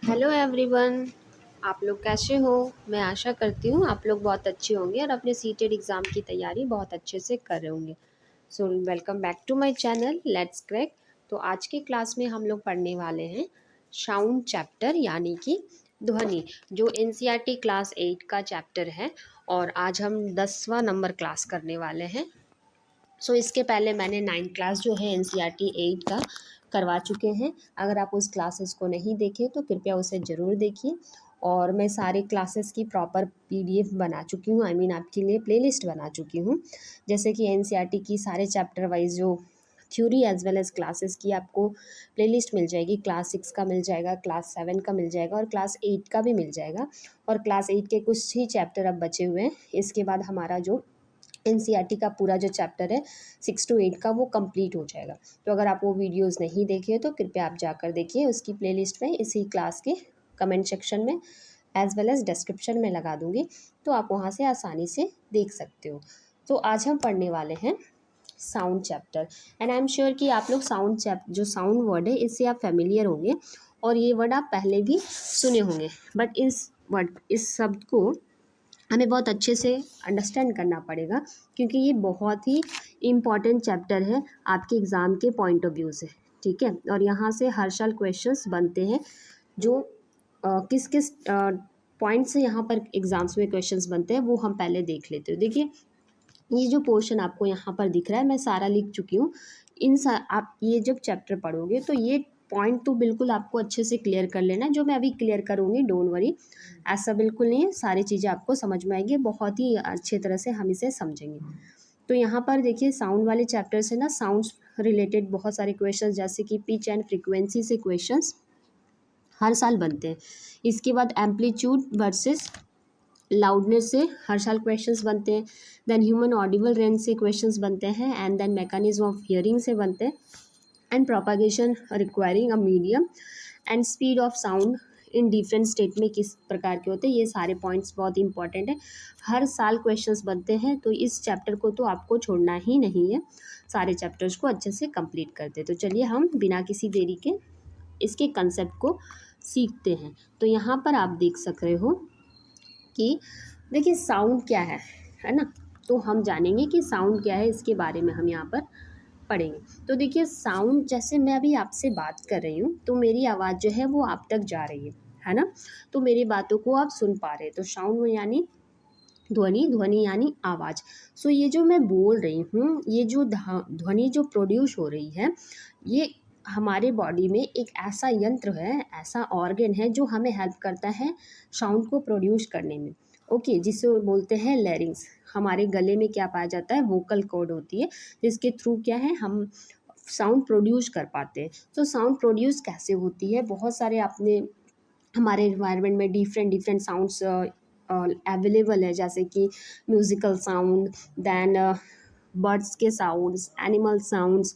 Hello everyone. आप लोग कैसे हो? मैं आशा करती हूँ आप लोग बहुत अच्छे होंगे और अपने सीटेड एग्ज़ाम की तैयारी बहुत अच्छे से कर रहे होंगे। So welcome back to my channel let's crack. तो आज की क्लास में हम लोग पढ़ने वाले हैं साउंड चैप्टर यानी कि ध्वनि, जो एनसीईआरटी क्लास 8 का चैप्टर है। और आज हम 10वां नंबर क्लास करने वाले हैं। इसके पहले मैंने 9th क्लास जो है एनसीईआरटी 8 का करवा चुके हैं। अगर आप उस क्लासेस को नहीं देखे तो कृपया उसे ज़रूर देखिए। और मैं सारे क्लासेस की प्रॉपर पीडीएफ बना चुकी हूँ, आपके लिए प्लेलिस्ट बना चुकी हूँ। जैसे कि एनसीईआरटी की सारे चैप्टर वाइज जो theory as well as classes की आपको प्लेलिस्ट मिल जाएगी। क्लास 6 का मिल जाएगा, क्लास 7 का मिल जाएगा और क्लास 8 का भी मिल जाएगा। और क्लास 8 के कुछ ही चैप्टर अब बचे हुए हैं। इसके बाद हमारा जो एनसीईआरटी का पूरा जो चैप्टर है 6 to 8 का वो कंप्लीट हो जाएगा। तो अगर आप वो वीडियोस नहीं देखे तो कृपया आप जाकर देखिए। उसकी प्लेलिस्ट में इसी क्लास के कमेंट सेक्शन में एज वेल एज डिस्क्रिप्शन में लगा दूंगी, तो आप वहाँ से आसानी से देख सकते हो। तो आज हम पढ़ने वाले हैं sound chapter. And I am sure कि आप लोग जो साउंड वर्ड है इससे आप फेमिलियर होंगे और ये वर्ड आप पहले भी सुने होंगे। बट इस शब्द को हमें बहुत अच्छे से अंडरस्टैंड करना पड़ेगा, क्योंकि ये बहुत ही इम्पॉर्टेंट चैप्टर है आपके एग्ज़ाम के पॉइंट ऑफ व्यू से। ठीक है, और यहाँ से हर साल क्वेश्चंस बनते हैं जो किस किस पॉइंट से यहाँ पर एग्ज़ाम्स में क्वेश्चंस बनते हैं वो हम पहले देख लेते हो। देखिए, ये जो पोर्शन आपको यहाँ पर दिख रहा है मैं सारा लिख चुकी हूँ। आप ये जब चैप्टर पढ़ोगे तो ये पॉइंट तो बिल्कुल आपको अच्छे से क्लियर कर लेना है, जो मैं अभी क्लियर करूँगी, डोंट वरी। ऐसा बिल्कुल नहीं है, सारी चीज़ें आपको समझ में आएगी, बहुत ही अच्छे तरह से हम इसे समझेंगे। तो यहाँ पर देखिए, साउंड वाले चैप्टर से ना साउंड्स रिलेटेड बहुत सारे क्वेश्चंस, जैसे कि पिच एंड फ्रीक्वेंसी से क्वेश्चंस हर साल बनते हैं। इसके बाद एम्पलीट्यूड वर्सेस लाउडनेस से हर साल क्वेश्चंस बनते हैं। देन ह्यूमन ऑडिबल रेंज से क्वेश्चंस बनते हैं। And then mechanism of hearing से बनते हैं। And propagation requiring a medium and speed of sound in different state में किस प्रकार के होते हैं, ये सारे पॉइंट्स बहुत इंपॉर्टेंट है। हर साल क्वेश्चंस बनते हैं, तो इस चैप्टर को तो आपको छोड़ना ही नहीं है। सारे चैप्टर्स को अच्छे से कंप्लीट करते। तो चलिए हम बिना किसी देरी के इसके कंसेप्ट को सीखते हैं। तो यहाँ पर आप देख सक रहे हो कि देखिए साउंड क्या है ना। तो हम जानेंगे कि साउंड क्या है, इसके बारे में हम यहाँ पर पढ़ेंगे। तो देखिए, साउंड, जैसे मैं अभी आपसे बात कर रही हूँ तो मेरी आवाज़ जो है वो आप तक जा रही है ना। तो मेरी बातों को आप सुन पा रहे हैं। तो साउंड यानी ध्वनि, ध्वनि यानी आवाज़। ये जो मैं बोल रही हूँ, ये जो ध्वनि जो प्रोड्यूस हो रही है, ये हमारे बॉडी में एक ऐसा यंत्र है, ऐसा ऑर्गन है जो हमें हेल्प करता है साउंड को प्रोड्यूस करने में। ओके, जिसे बोलते हैं लैरिंग्स। हमारे गले में क्या पाया जाता है, वोकल कॉर्ड होती है, जिसके थ्रू क्या है हम साउंड प्रोड्यूस कर पाते हैं। तो साउंड प्रोड्यूस कैसे होती है, बहुत सारे आपने हमारे इन्वायरमेंट में डिफरेंट डिफरेंट साउंड्स अवेलेबल है, जैसे कि म्यूज़िकल साउंड, देन बर्ड्स के साउंड्स, एनिमल साउंड्स,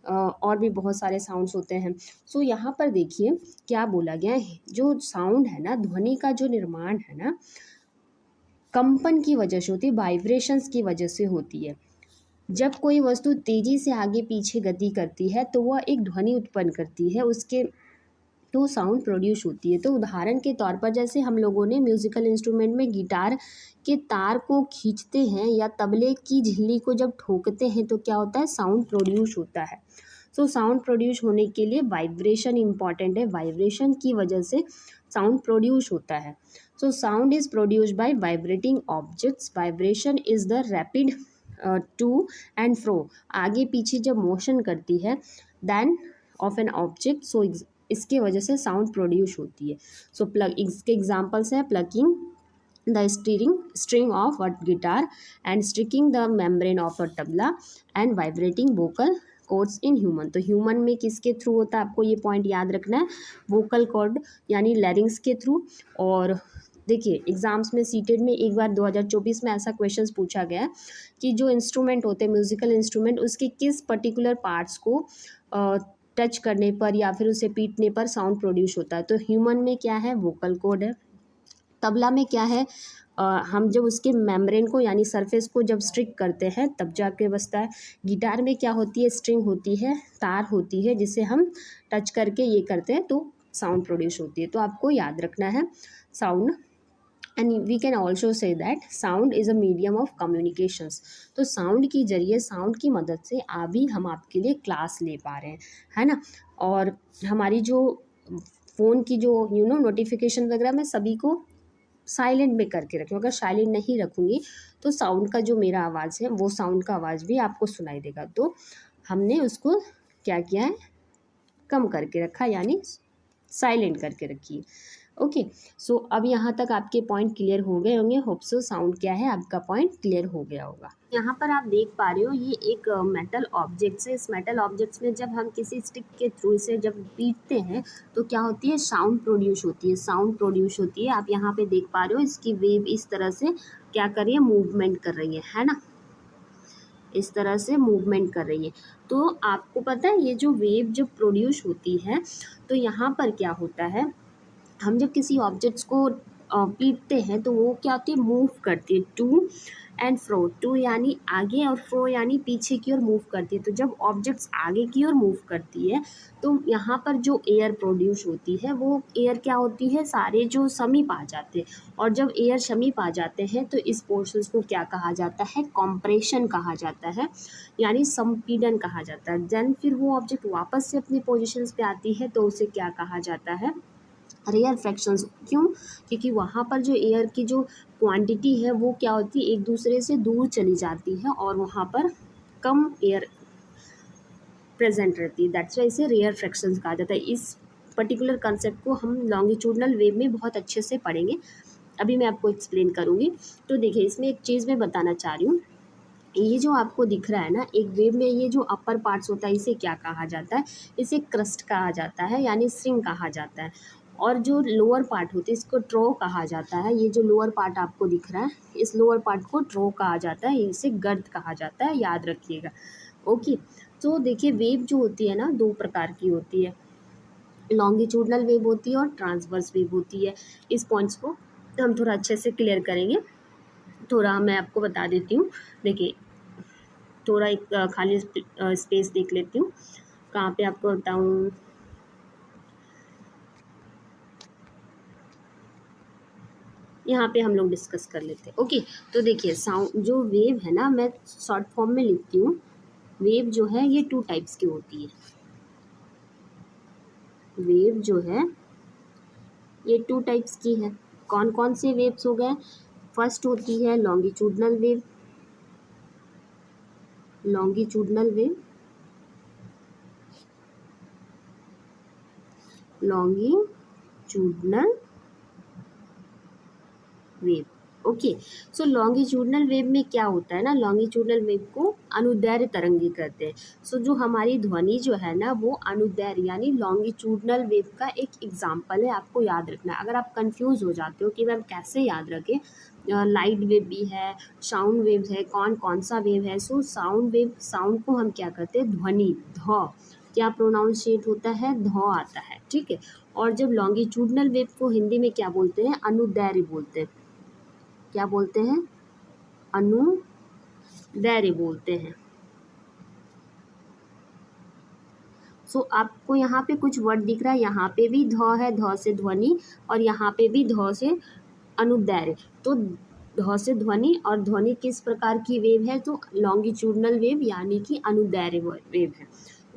और भी बहुत सारे साउंड्स होते हैं। यहाँ पर देखिए क्या बोला गया है, जो साउंड है ना, ध्वनि का जो निर्माण है ना, कंपन की वजह से होती है, वाइब्रेशंस की वजह से होती है। जब कोई वस्तु तेजी से आगे पीछे गति करती है तो वह एक ध्वनि उत्पन्न करती है, उसके तो साउंड प्रोड्यूस होती है। तो उदाहरण के तौर पर, जैसे हम लोगों ने म्यूज़िकल इंस्ट्रूमेंट में गिटार के तार को खींचते हैं या तबले की झिल्ली को जब ठोकते हैं तो क्या होता है, साउंड प्रोड्यूस होता है। साउंड प्रोड्यूस होने के लिए वाइब्रेशन इम्पॉर्टेंट है, वाइब्रेशन की वजह से साउंड प्रोड्यूस होता है। Sound is produced by vibrating objects. Vibration is the rapid to and fro, आगे पीछे जब मोशन करती है देन ऑफ एन ऑब्जेक्ट, इसके वजह से साउंड प्रोड्यूस होती है। इसके एग्जाम्पल्स हैं plucking the string of a guitar and striking the membrane of a tabla and vibrating vocal cords in human. तो ह्यूमन में किसके थ्रू होता है, आपको ये पॉइंट याद रखना है, वोकल कॉर्ड यानी लैरिंग्स के थ्रू। और देखिए, एग्जाम्स में सीटेड में एक बार 2024 में ऐसा क्वेश्चंस पूछा गया कि जो इंस्ट्रूमेंट होते हैं, म्यूजिकल इंस्ट्रूमेंट, उसके किस पर्टिकुलर पार्ट्स को टच करने पर या फिर उसे पीटने पर साउंड प्रोड्यूस होता है। तो ह्यूमन में क्या है, वोकल कॉर्ड है। तबला में क्या है, हम जब उसके मेम्ब्रेन को यानी सरफेस को जब स्ट्रिक करते हैं तब जाके बजता है। गिटार में क्या होती है, स्ट्रिंग होती है, तार होती है, जिसे हम टच करके ये करते हैं तो साउंड प्रोड्यूस होती है। तो आपको याद रखना है sound. And we can also say that sound is a medium of communications. तो साउंड के जरिए, साउंड की मदद से अभी हम आपके लिए क्लास ले पा रहे हैं, है ना। और हमारी जो फ़ोन की जो नोटिफिकेशन वगैरह, मैं सभी को साइलेंट में करके रखूँ। अगर साइलेंट नहीं रखूँगी तो साउंड का जो मेरा आवाज़ है वो साउंड का आवाज़ भी आपको सुनाई देगा। तो हमने उसको क्या किया है, कम करके रखा, यानी साइलेंट करके रखिए। ओके, सो अब यहाँ तक आपके पॉइंट क्लियर हो गए होंगे। होप सो साउंड क्या है आपका पॉइंट क्लियर हो गया होगा। यहाँ पर आप देख पा रहे हो ये एक मेटल ऑब्जेक्ट्स है। इस मेटल ऑब्जेक्ट्स में जब हम किसी स्टिक के थ्रू से जब पीटते हैं तो क्या होती है, साउंड प्रोड्यूस होती है, साउंड प्रोड्यूस होती है। आप यहाँ पे देख पा रहे हो इसकी वेव इस तरह से क्या कर रही है, मूवमेंट कर रही है ना, इस तरह से मूवमेंट कर रही है। तो आपको पता है ये जो वेव जब प्रोड्यूस होती है तो यहाँ पर क्या होता है, हम जब किसी ऑब्जेक्ट्स को पीटते हैं तो वो क्या होती है, मूव करती है, टू एंड फ्रो। टू यानी आगे और फ्रो यानी पीछे की ओर मूव करती है। तो जब ऑब्जेक्ट्स आगे की ओर मूव करती है तो यहाँ पर जो एयर प्रोड्यूस होती है वो एयर क्या होती है, सारे जो समीप आ जाते हैं। और जब एयर समीप आ जाते हैं तो इस पोर्शंस को क्या कहा जाता है, कॉम्प्रेशन कहा जाता है, यानी संपीड़न कहा जाता है। देन फिर वो ऑब्जेक्ट वापस से अपनी पोजिशंस पे आती है तो उसे क्या कहा जाता है, रेयर फ्रैक्शंस। क्यों, क्योंकि वहाँ पर जो एयर की जो क्वांटिटी है वो क्या होती है, एक दूसरे से दूर चली जाती है और वहाँ पर कम एयर प्रेजेंट रहती है। दैट्स वाई इसे रेयर फ्रैक्शंस कहा जाता है। इस पर्टिकुलर कंसेप्ट को हम लॉन्गिट्यूडनल वेव में बहुत अच्छे से पढ़ेंगे, अभी मैं आपको एक्सप्लेन करूँगी। तो देखिए इसमें एक चीज़ मैं बताना चाह रही हूँ, ये जो आपको दिख रहा है ना, एक वेव में ये जो अपर पार्ट्स होता है इसे क्या कहा जाता है, इसे क्रस्ट कहा जाता है, यानी स्ट्रिंग कहा जाता है। और जो लोअर पार्ट होती है इसको ट्रो कहा जाता है। ये जो लोअर पार्ट आपको दिख रहा है इस लोअर पार्ट को ट्रो कहा जाता है, इसे गर्द कहा जाता है, याद रखिएगा। ओके, तो देखिए वेव जो होती है ना, दो प्रकार की होती है, लॉन्गिट्यूडनल वेव होती है और ट्रांसवर्स वेव होती है। इस पॉइंट्स को हम थोड़ा अच्छे से क्लियर करेंगे। थोड़ा मैं आपको बता देती हूँ। देखिए थोड़ा एक खाली स्पेस देख लेती हूँ, कहाँ पे आपको बताऊँ। यहाँ पे हम लोग डिस्कस कर लेते हैं। ओके, तो देखिए साउंड जो वेव है ना, मैं शॉर्ट फॉर्म में लिखती हूँ। वेव जो है ये 2 टाइप्स की होती है। वेव जो है ये 2 टाइप्स की है। कौन कौन से वेव्स हो गए, फर्स्ट होती है longitudinal wave, longitudinal wave, longitudinal wave. Okay, so longitudinal wave में क्या होता है ना, लॉन्गिट्यूडनल वेव को अनुदैर्घ्य तरंगे कहते हैं। सो जो हमारी ध्वनि जो है ना वो अनुदैर्घ्य यानी लॉन्गिट्यूडनल वेव का एक एग्जाम्पल है, आपको याद रखना है। अगर आप कंफ्यूज हो जाते हो कि मैम कैसे याद रखें, लाइट वेव भी है, साउंड वेव है, कौन कौन सा वेव है। सो साउंड वेव, साउंड को हम क्या कहते हैं, ध्वनि, ध क्या प्रोनाउंसिएट होता है, ध आता है, ठीक है। और जब लॉन्गिट्यूडनल वेव को हिंदी में क्या बोलते हैं, अनुदैर्घ्य बोलते हैं। क्या बोलते हैं, अनुदैर्घ्य बोलते हैं। सो आपको यहाँ पे कुछ वर्ड दिख रहा है, यहाँ पे भी ध है, ध से ध्वनि, और यहाँ पे भी ध से अनुदैर्घ्य। तो ध से ध्वनि, और ध्वनि किस प्रकार की वेव है, तो लॉन्गिट्यूडनल वेव यानी कि अनुदैर्घ्य वेव है।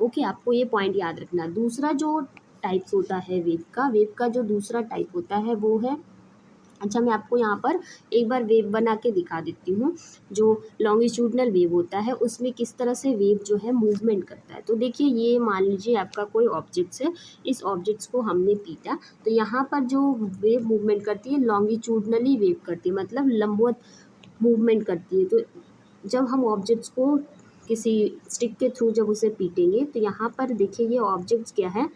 ओके, आपको ये पॉइंट याद रखना। दूसरा जो टाइप्स होता है वेव का जो दूसरा टाइप होता है वो है, अच्छा मैं आपको यहाँ पर एक बार वेव बना के दिखा देती हूँ। जो लॉन्गिट्यूडनल वेव होता है उसमें किस तरह से वेव जो है मूवमेंट करता है। तो देखिए ये मान लीजिए आपका कोई ऑब्जेक्ट्स है, इस ऑब्जेक्ट्स को हमने पीटा तो यहाँ पर जो वेव मूवमेंट करती है लॉन्गिट्यूडनली वेव करती है, मतलब लंबवत मूवमेंट करती है। तो जब हम ऑब्जेक्ट्स को किसी स्टिक के थ्रू जब उसे पीटेंगे तो यहाँ पर देखिए ये ऑब्जेक्ट्स क्या है,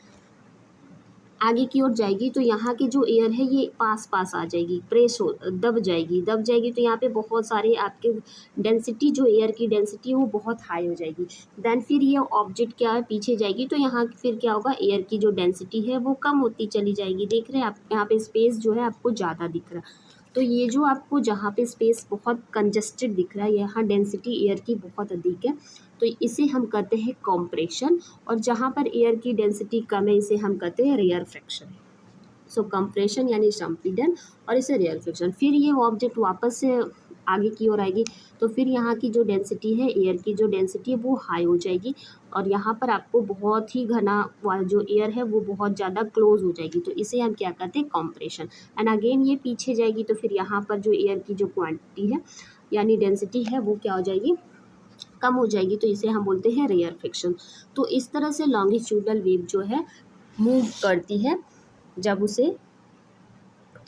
आगे की ओर जाएगी तो यहाँ की जो एयर है ये पास पास आ जाएगी, प्रेस हो दब जाएगी तो यहाँ पे बहुत सारे आपके डेंसिटी, जो एयर की डेंसिटी है वो बहुत हाई हो जाएगी। देन फिर ये ऑब्जेक्ट क्या है, पीछे जाएगी तो यहाँ फिर क्या होगा, एयर की जो डेंसिटी है वो कम होती चली जाएगी। देख रहे हैं आप यहाँ पे स्पेस जो है आपको ज़्यादा दिख रहा है। तो ये जो आपको जहाँ पे स्पेस बहुत कंजस्टेड दिख रहा है, यहाँ डेंसिटी एयर की बहुत अधिक है, तो इसे हम कहते हैं कॉम्प्रेशन। और जहाँ पर एयर की डेंसिटी कम है इसे हम कहते हैं रेयर फ्रैक्शन। सो कंप्रेशन यानी संपीड़न, और इसे रेयरफिक्शन। फिर ये ऑब्जेक्ट वापस से आगे की ओर आएगी, तो फिर यहाँ की जो डेंसिटी है, एयर की जो डेंसिटी है वो हाई हो जाएगी, और यहाँ पर आपको बहुत ही घना जो एयर है वो बहुत ज़्यादा क्लोज हो जाएगी, तो इसे हम क्या कहते हैं, कंप्रेशन। एंड अगेन ये पीछे जाएगी, तो फिर यहाँ पर जो एयर की जो क्वांटिटी है यानी डेंसिटी है वो क्या हो जाएगी, कम हो जाएगी, तो इसे हम बोलते हैं रेयरफिक्शन। तो इस तरह से लॉन्गिट्यूडल वेव जो है मूव करती है जब उसे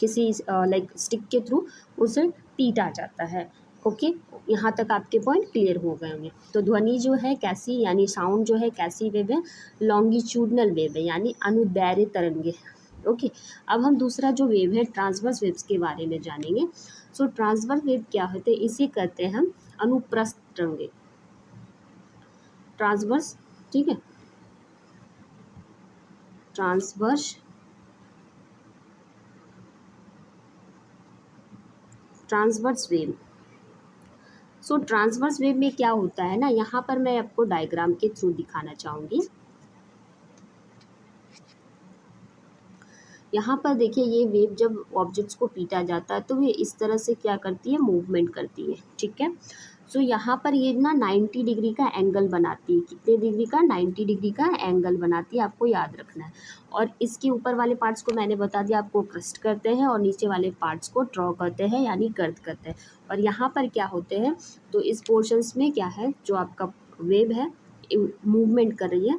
किसी लाइक स्टिक के थ्रू उसे पीटा जाता है। ओके, यहाँ तक आपके पॉइंट क्लियर हो गए होंगे। तो ध्वनि जो है कैसी, यानी साउंड जो है कैसी वेव है, लॉन्गिट्यूडनल वेव है, यानी अनुदैर्ध्य तरंगे। ओके, अब हम दूसरा जो वेव है ट्रांसवर्स वेव्स के बारे में जानेंगे। सो ट्रांसवर्स वेव क्या होते हैं, इसे कहते हैं हम अनुप्रस्थ तरंगे, ट्रांसवर्स, ठीक है, ट्रांसवर्स ट्रांसवर्स वेव। सो ट्रांसवर्स वेव में क्या होता है ना, यहाँ पर मैं आपको डायग्राम के थ्रू दिखाना चाहूँगी। यहाँ पर देखिए, ये वेव जब ऑब्जेक्ट्स को पीटा जाता है तो ये इस तरह से क्या करती है, मूवमेंट करती है, ठीक है। सो यहाँ पर ये ना 90 डिग्री का एंगल बनाती है, कितने डिग्री का, 90 डिग्री का एंगल बनाती है, आपको याद रखना है। और इसके ऊपर वाले पार्ट्स को मैंने बता दिया आपको क्रस्ट करते हैं, और नीचे वाले पार्ट्स को ड्रॉ करते हैं यानी गर्द करते हैं। और यहाँ पर क्या होते हैं, तो इस पोर्शंस में क्या है, जो आपका वेव है मूवमेंट कर रही है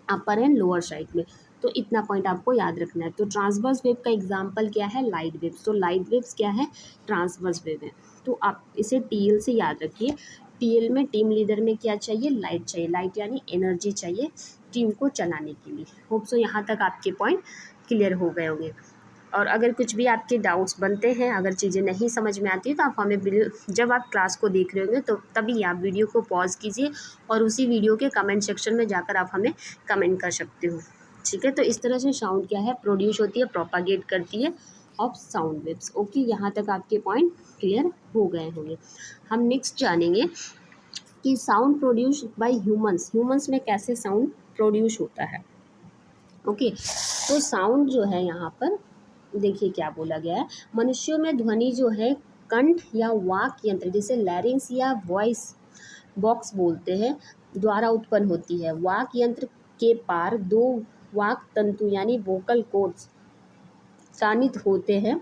अपर एंड लोअर साइड में, तो इतना पॉइंट आपको याद रखना है। तो ट्रांसवर्स वेव का एग्जांपल क्या है, लाइट वेव्स। तो लाइट वेव्स क्या है, ट्रांसवर्स वेव है। तो आप इसे टीएल से याद रखिए। टीएल में टीम लीडर में क्या चाहिए, लाइट चाहिए, लाइट यानी एनर्जी चाहिए टीम को चलाने के लिए। होप सो यहाँ तक आपके पॉइंट क्लियर हो गए होंगे। और अगर कुछ भी आपके डाउट्स बनते हैं, अगर चीज़ें नहीं समझ में आती तो आप हमें जब आप क्लास को देख रहे होंगे तो तभी आप वीडियो को पॉज कीजिए और उसी वीडियो के कमेंट सेक्शन में जाकर आप हमें कमेंट कर सकते हो, ठीक है। तो इस तरह से साउंड क्या है, प्रोड्यूस होती है, प्रोपागेट करती है ऑफ साउंड वेव्स। ओके, यहाँ तक आपके पॉइंट क्लियर हो गए होंगे। हम नेक्स्ट जानेंगे कि साउंड प्रोड्यूस बाय ह्यूमंस में कैसे साउंड प्रोड्यूस होता है। ओके, तो साउंड जो है यहाँ पर देखिए क्या बोला गया है, मनुष्यों में ध्वनि जो है कंठ या वाक यंत्र, जिसे लैरिंग्स या वॉइस बॉक्स बोलते हैं, द्वारा उत्पन्न होती है। वाक यंत्र के पार दो वाक तंतु यानी वोकल कॉर्ड्स स्थानित होते हैं,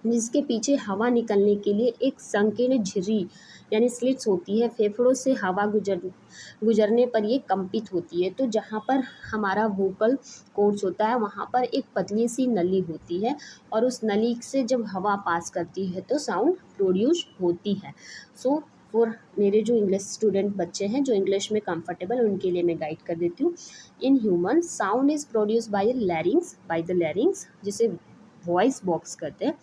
जिसके पीछे हवा निकलने के लिए एक संकीर्ण झिर्री यानी स्लिट्स होती है। फेफड़ों से हवा गुजरने पर ये कंपित होती है। तो जहाँ पर हमारा वोकल कोर्ड्स होता है वहाँ पर एक पतली सी नली होती है, और उस नली से जब हवा पास करती है तो साउंड प्रोड्यूस होती है। सो फॉर मेरे जो इंग्लिश स्टूडेंट बच्चे हैं जो इंग्लिश में कंफर्टेबल, उनके लिए मैं गाइड कर देती हूँ। In human sound is produce by the larynx, जिसे वॉइस बॉक्स कहते हैं।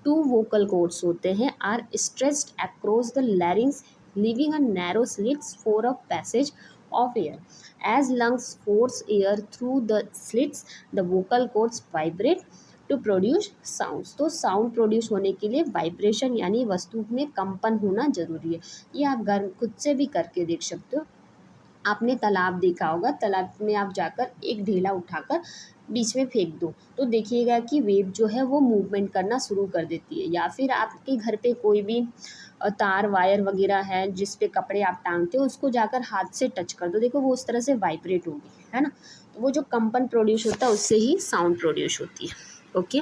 टू वोकल कॉर्ड्स होते हैं, are stretched across the larynx, leaving a narrow slits for a passage of air. As lungs force air through the slits, the vocal cords vibrate to produce sounds. तो sound produce होने के लिए vibration यानी वस्तु में कंपन होना जरूरी है। ये आप घर खुद से भी करके देख सकते हो। आपने तालाब देखा होगा, तालाब में आप जाकर एक ढेला उठाकर बीच में फेंक दो तो देखिएगा कि वेव जो है वो मूवमेंट करना शुरू कर देती है। या फिर आपके घर पे कोई भी तार वायर वगैरह है जिस पे कपड़े आप टांगते हो, उसको जाकर हाथ से टच कर दो, देखो वो उस तरह से वाइब्रेट होगी, है ना। तो वो जो कंपन प्रोड्यूस होता है उससे ही साउंड प्रोड्यूस होती है। ओके,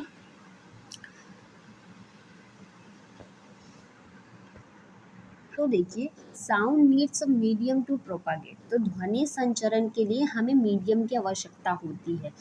तो देखिए, sound needs a medium to propagate. तो ध्वनि संचरण के लिए हमें मीडियम की आवश्यकता होती है।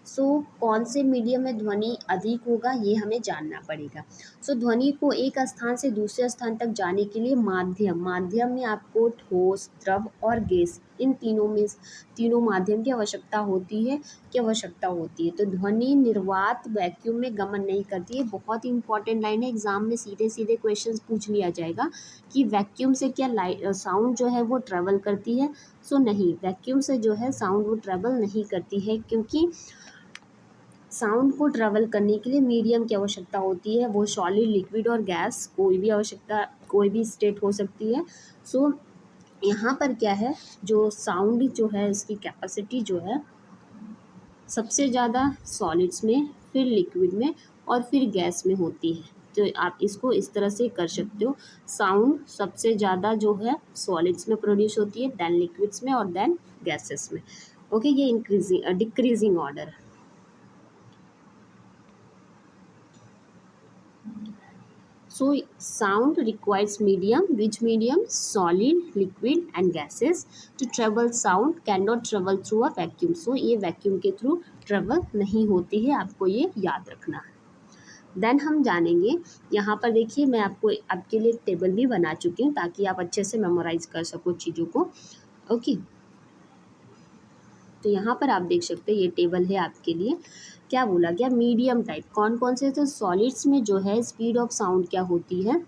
सो कौन से मीडियम में ध्वनि अधिक होगा ये हमें जानना पड़ेगा। सो ध्वनि को एक स्थान से दूसरे स्थान तक जाने के लिए माध्यम में आपको ठोस, द्रव और गैस, इन तीनों माध्यम की आवश्यकता होती है तो ध्वनि निर्वात वैक्यूम में गमन नहीं करती है। बहुत ही इंपॉर्टेंट लाइन है, एग्जाम में सीधे सीधे क्वेश्चन पूछ लिया जाएगा कि वैक्यूम से क्या साउंड जो है वो ट्रेवल करती है। सो नहीं, वैक्यूम से जो है साउंड वो ट्रेवल नहीं करती है, क्योंकि साउंड को ट्रेवल करने के लिए मीडियम की आवश्यकता होती है। वो सॉलिड, लिक्विड और गैस कोई भी स्टेट हो सकती है। सो यहाँ पर क्या है, जो साउंड जो है इसकी कैपेसिटी जो है सबसे ज़्यादा सॉलिड्स में फिर लिक्विड में और फिर गैस में होती है। तो आप इसको इस तरह से कर सकते हो। साउंड सबसे ज़्यादा जो है सॉलिड्स में प्रोड्यूस होती है, देन लिक्विड्स में और देन गैसेस में। ओके, ये increasing decreasing order. So sound requires medium, which medium? Solid, liquid and gases. To travel sound cannot travel through a vacuum. So ये वैक्यूम के थ्रू ट्रेवल नहीं होती है, आपको ये याद रखना है। देन हम जानेंगे, यहाँ पर देखिए मैं आपको आपके लिए एक टेबल भी बना चुकी हूँ ताकि आप अच्छे से मेमोराइज कर सको चीज़ों को। ओके, तो यहाँ पर आप देख सकते हैं ये टेबल है आपके लिए। क्या बोला गया? मीडियम टाइप कौन कौन से? तो सॉलिड्स में जो है स्पीड ऑफ साउंड क्या होती है?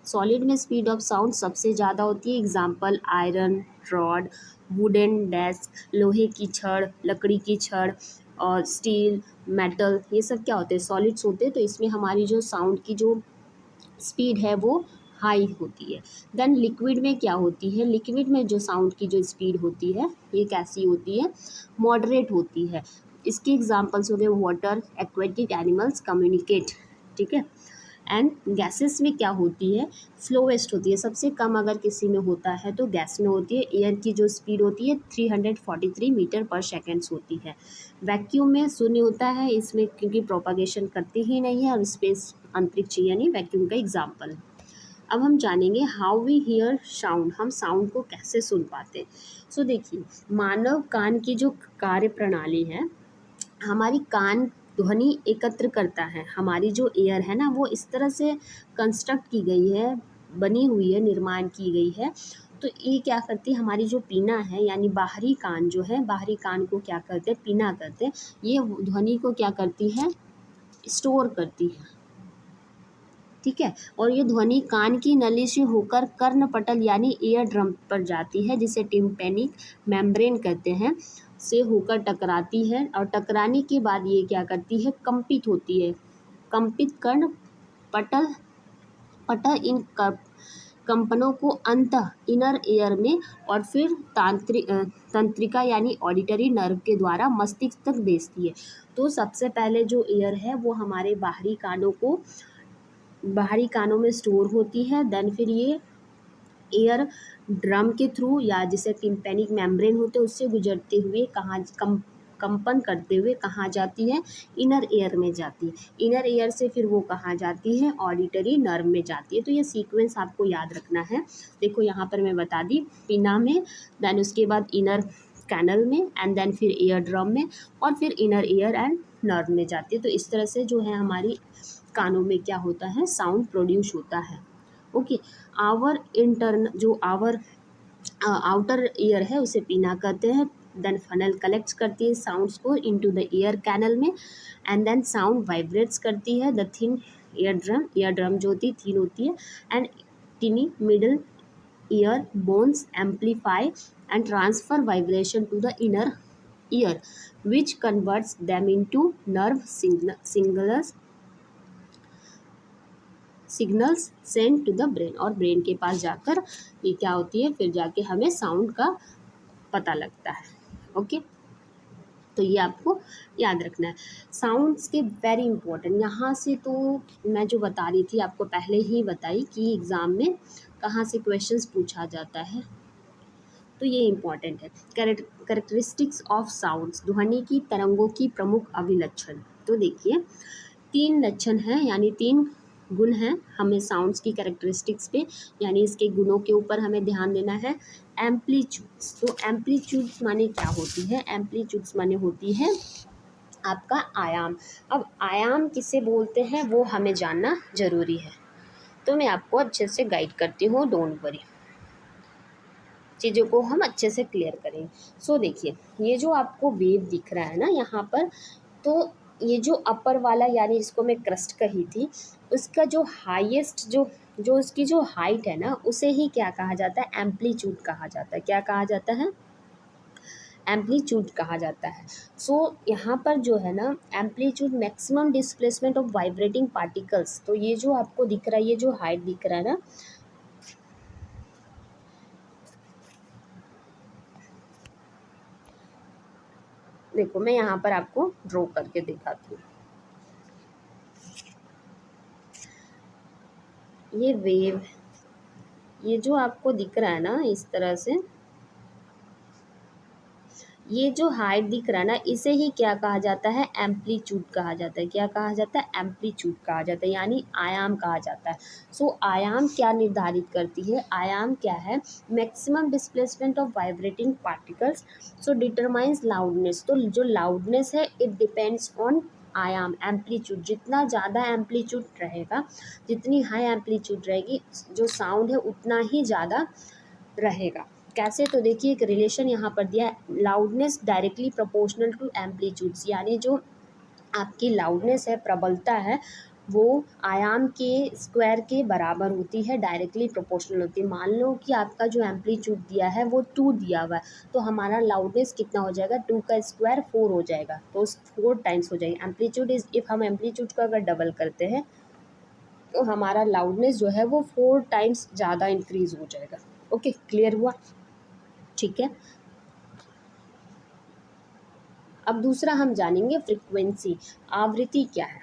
सॉलिड में स्पीड ऑफ साउंड सबसे ज़्यादा होती है। Example iron rod, wooden desk, लोहे की छड़, लकड़ी की छड़ और स्टील, मेटल, ये सब क्या होते हैं? सॉलिड्स होते हैं। तो इसमें हमारी जो साउंड की जो स्पीड है वो हाई होती है। देन लिक्विड में क्या होती है? लिक्विड में जो साउंड की जो स्पीड होती है ये कैसी होती है? मॉडरेट होती है। इसके एग्जाम्पल्स हो गए वाटर, एक्वेटिक एनिमल्स, कम्युनिकेट, ठीक है। एंड गैसेस में क्या होती है? स्लोवेस्ट होती है। सबसे कम अगर किसी में होता है तो गैस में होती है। एयर की जो स्पीड होती है 343 मीटर पर सेकेंड्स होती है। वैक्यूम में शून्य होता है, इसमें क्योंकि प्रोपागेशन करती ही नहीं है और स्पेस अंतरिक्ष यानी वैक्यूम का एग्जाम्पल है। अब हम जानेंगे हाउ वी हियर साउंड, हम साउंड को कैसे सुन पाते हैं। सो देखिए, मानव कान की जो कार्य प्रणाली है, हमारी कान ध्वनि एकत्र करता है। हमारी जो एयर है ना वो इस तरह से कंस्ट्रक्ट की गई है, बनी हुई है, निर्माण की गई है। तो ये क्या करती है? हमारी जो पीना है यानी बाहरी कान जो है, बाहरी कान को क्या करते हैं? पीना करते हैं। ये ध्वनि को क्या करती है? स्टोर करती है, ठीक है। और ये ध्वनि कान की नली से होकर कर्णपटल यानी ईयर ड्रम पर जाती है, जिसे टिम्पैनिक मेम्ब्रेन कहते हैं, से होकर टकराती है। और टकराने के बाद ये क्या करती है? कंपित होती है। कंपित कर्ण पटल पटल इन कंपनों को अंतः इनर ईयर में और फिर तंत्रिका यानी ऑडिटरी नर्व के द्वारा मस्तिष्क तक भेजती है। तो सबसे पहले जो ईयर है वो हमारे बाहरी कानों में स्टोर होती है। देन फिर ये एयर ड्रम के थ्रू या जिसे टिम्पैनिक मेम्ब्रेन होते हैं उससे गुजरते हुए कंपन करते हुए कहाँ जाती है? इनर ईयर में जाती है। इनर ईयर से फिर वो कहाँ जाती है? ऑडिटरी नर्व में जाती है। तो ये सीक्वेंस आपको याद रखना है। देखो यहाँ पर मैं बता दी, पिना में, देन उसके बाद इनर कैनल में, एंड देन फिर ईयर ड्रम में, और फिर इनर ईयर एंड नर्व में जाती है। तो इस तरह से जो है हमारी कानों में क्या होता है? साउंड प्रोड्यूस होता है। ओके, आवर आउटर ईयर है उसे पीना कहते हैं। देन फनल कलेक्ट्स करती है साउंड्स को इनटू द ईयर कैनल में, एंड देन साउंड वाइब्रेट्स करती है द थिन ईयर ड्रम जो होती है थिन होती है, and tiny middle ear bones amplify and transfer vibration to the inner ear which converts them into nerve signals send to the brain, और brain के पास जाकर ये क्या होती है? फिर जाके हमें साउंड का पता लगता है। ओके, तो ये आपको याद रखना है। साउंड्स के वेरी इंपॉर्टेंट, यहाँ से तो मैं जो बता रही थी आपको पहले ही बताई कि एग्ज़ाम में कहाँ से क्वेश्चंस पूछा जाता है, तो ये इम्पॉर्टेंट है। कैरेक्टरिस्टिक्स ऑफ साउंड्स, ध्वनि की तरंगों की प्रमुख अभिलक्षण। तो देखिए 3 लक्षण हैं यानी 3 गुण हैं हमें साउंड्स की कैरेक्टरिस्टिक्स पे, यानी इसके गुणों के ऊपर हमें ध्यान देना है। एम्पलीट्यूड्स, तो एम्पलीट्यूड्स माने क्या होती है? एम्पलीट्यूड्स माने होती है आपका आयाम। अब आयाम किसे बोलते हैं वो हमें जानना ज़रूरी है, तो मैं आपको अच्छे से गाइड करती हूँ, डोंट वरी, चीज़ों को हम अच्छे से क्लियर करें। सो देखिए, ये जो आपको वेव दिख रहा है ना यहाँ पर, तो ये जो अपर वाला यानी जिसको मैं क्रस्ट कही थी, उसका जो हाईएस्ट जो जो उसकी जो हाइट है ना उसे ही क्या कहा जाता है? एम्पलीट्यूड कहा जाता है। क्या कहा जाता है? एम्पलीट्यूड कहा जाता है। सो यहाँ पर जो है ना amplitude maximum displacement of vibrating particles, तो ये जो आपको दिख रहा है, ये जो हाइट दिख रहा है ना, देखो मैं यहाँ पर आपको ड्रॉ करके दिखाती हूँ। ये वेव, ये जो आपको दिख रहा है ना इस तरह से, ये जो हाइट दिख रहा है ना, इसे ही क्या कहा जाता है, एम्पलीट्यूड कहा जाता है। क्या कहा जाता है, एम्पलीट्यूड कहा जाता है, यानी आयाम कहा जाता है। सो आयाम क्या निर्धारित करती है, आयाम क्या है, maximum displacement of vibrating particles, so determines loudness. तो जो लाउडनेस है इट डिपेंड्स ऑन आयाम, एम्पलीट्यूड। जितना ज़्यादा एम्पलीट्यूड रहेगा, जितनी हाई एम्पलीट्यूड रहेगी, जो साउंड है उतना ही ज़्यादा रहेगा। कैसे, तो देखिए एक रिलेशन यहाँ पर दिया है, loudness directly proportional to amplitudes, यानी जो आपकी लाउडनेस है, प्रबलता है, वो आयाम के स्क्वायर के बराबर होती है, डायरेक्टली प्रोपोर्शनल होती है। मान लो कि आपका जो एम्पलीट्यूड दिया है वो 2 दिया हुआ है, तो हमारा लाउडनेस कितना हो जाएगा, 2 का स्क्वायर 4 हो जाएगा, तो 4 टाइम्स हो जाएगी एम्पलीट्यूड। इज इफ हम एम्पलीट्यूड को अगर डबल करते हैं तो हमारा लाउडनेस जो है वो 4 टाइम्स ज़्यादा इंक्रीज हो जाएगा। ओके, क्लियर हुआ, ठीक है। अब दूसरा हम जानेंगे फ्रीक्वेंसी, आवृत्ति क्या है।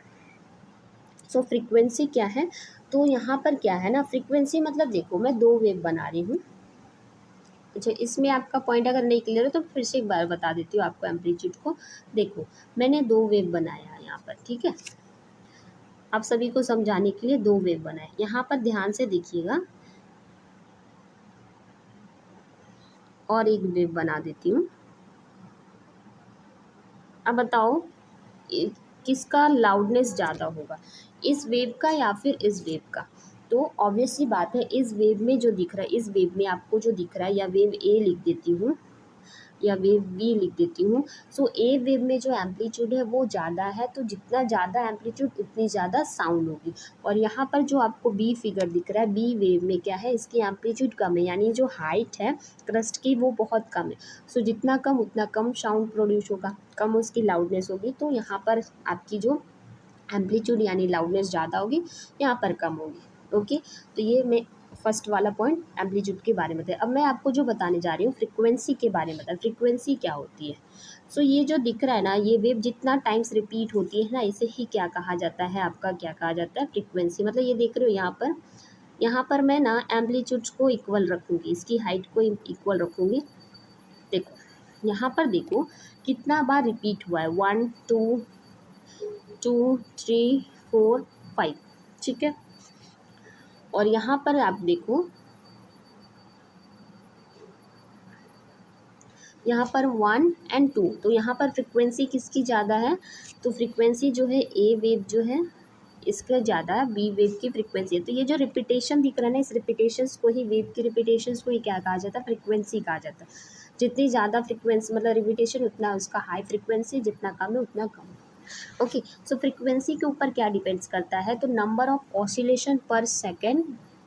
सो फ्रीक्वेंसी क्या है, तो यहाँ पर क्या है ना, फ्रीक्वेंसी मतलब देखो मैं 2 वेव बना रही हूँ। अच्छा, इसमें आपका पॉइंट अगर नहीं क्लियर है तो फिर से एक बार बता देती हूँ आपको एम्पलीट्यूड को। देखो मैंने 2 वेव बनाया है यहाँ पर, ठीक है, आप सभी को समझाने के लिए 2 वेव बनाए। यहाँ पर ध्यान से देखिएगा, और एक वेव बना देती हूँ। अब बताओ किसका लाउडनेस ज़्यादा होगा, इस वेव का या फिर इस वेव का। तो ऑब्वियस सी बात है, इस वेव में जो दिख रहा है, इस वेव में आपको जो दिख रहा है, या वेव ए लिख देती हूँ या वेव बी लिख देती हूँ। सो ए वेव में जो एम्पलीट्यूड है वो ज़्यादा है, तो जितना ज़्यादा एम्पलीट्यूड उतनी ज़्यादा साउंड होगी। और यहाँ पर जो आपको बी फिगर दिख रहा है, बी वेव में क्या है, इसकी एम्पलीट्यूड कम है, यानी जो हाइट है क्रस्ट की वो बहुत कम है। सो जितना कम उतना कम साउंड प्रोड्यूस होगा, कम उसकी लाउडनेस होगी। तो यहाँ पर आपकी जो एम्पलीट्यूड यानी लाउडनेस ज़्यादा होगी, यहाँ पर कम होगी। ओके, तो ये मैं फर्स्ट वाला पॉइंट एम्पलीट्यूड के बारे में था। अब मैं आपको जो बताने जा रही हूँ फ्रीक्वेंसी के बारे में था। फ्रीक्वेंसी क्या होती है, सो ये जो दिख रहा है ना, ये वेव जितना टाइम्स रिपीट होती है ना, इसे ही क्या कहा जाता है, आपका क्या कहा जाता है, फ्रीक्वेंसी। मतलब ये देख रहे हो यहाँ पर मैं ना एम्पलीट्यूड्स को इक्वल रखूँगी, इसकी हाइट को इक्वल रखूँगी। देखो यहाँ पर देखो कितना बार रिपीट हुआ है, 1 2 2 3 4 5, ठीक है। और यहाँ पर आप देखो, यहाँ पर 1 एंड 2, तो यहाँ पर फ्रीक्वेंसी किसकी ज़्यादा है, तो फ्रीक्वेंसी जो है ए वेव जो है इसका ज़्यादा है, बी वेव की फ्रीक्वेंसी है। तो ये जो रिपीटेशन दिख रहा है ना, इस रिपीटेशंस को ही, वेव की रिपीटेशंस को ही क्या कहा जाता है, फ्रीक्वेंसी कहा जाता है। जितनी ज़्यादा फ्रीक्वेंसी मतलब रिपीटेशन, उतना उसका हाई फ्रीक्वेंसी, जितना कम है उतना कम। ओके, सो फ्रीक्वेंसी के ऊपर क्या डिपेंड्स करता है, तो नंबर ऑफ ऑसिलेशन पर सेकेंड,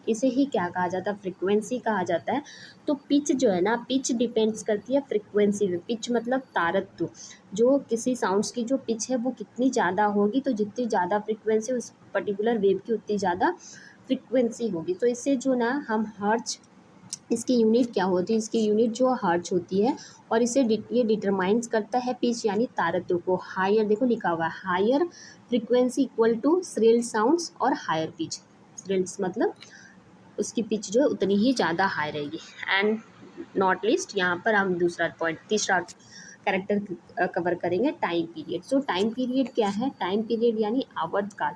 इसे ही क्या कहा जाता है, फ्रीक्वेंसी कहा जाता है। तो पिच जो है ना, पिच डिपेंड्स करती है फ्रीक्वेंसी में। पिच मतलब तारत्व, जो किसी साउंड्स की जो पिच है वो कितनी ज़्यादा होगी, तो जितनी ज़्यादा फ्रीक्वेंसी उस पर्टिकुलर वेव की उतनी ज़्यादा फ्रीक्वेंसी होगी। तो इससे जो ना हम हर्ट्ज, इसकी यूनिट क्या होती है, इसकी यूनिट जो हर्ट्ज होती है, और इसे ये डिटरमाइंस करता है पिच यानी तारत्व को। हायर, देखो लिखा हुआ है higher frequency equal to shrill sounds और हायर पिच। श्रिल्स मतलब उसकी पिच जो है उतनी ही ज़्यादा हाई रहेगी। एंड नॉट लिस्ट, यहाँ पर हम दूसरा पॉइंट, तीसरा कैरेक्टर कवर करेंगे, time period. So time period क्या है, टाइम पीरियड यानी आवर्तकाल,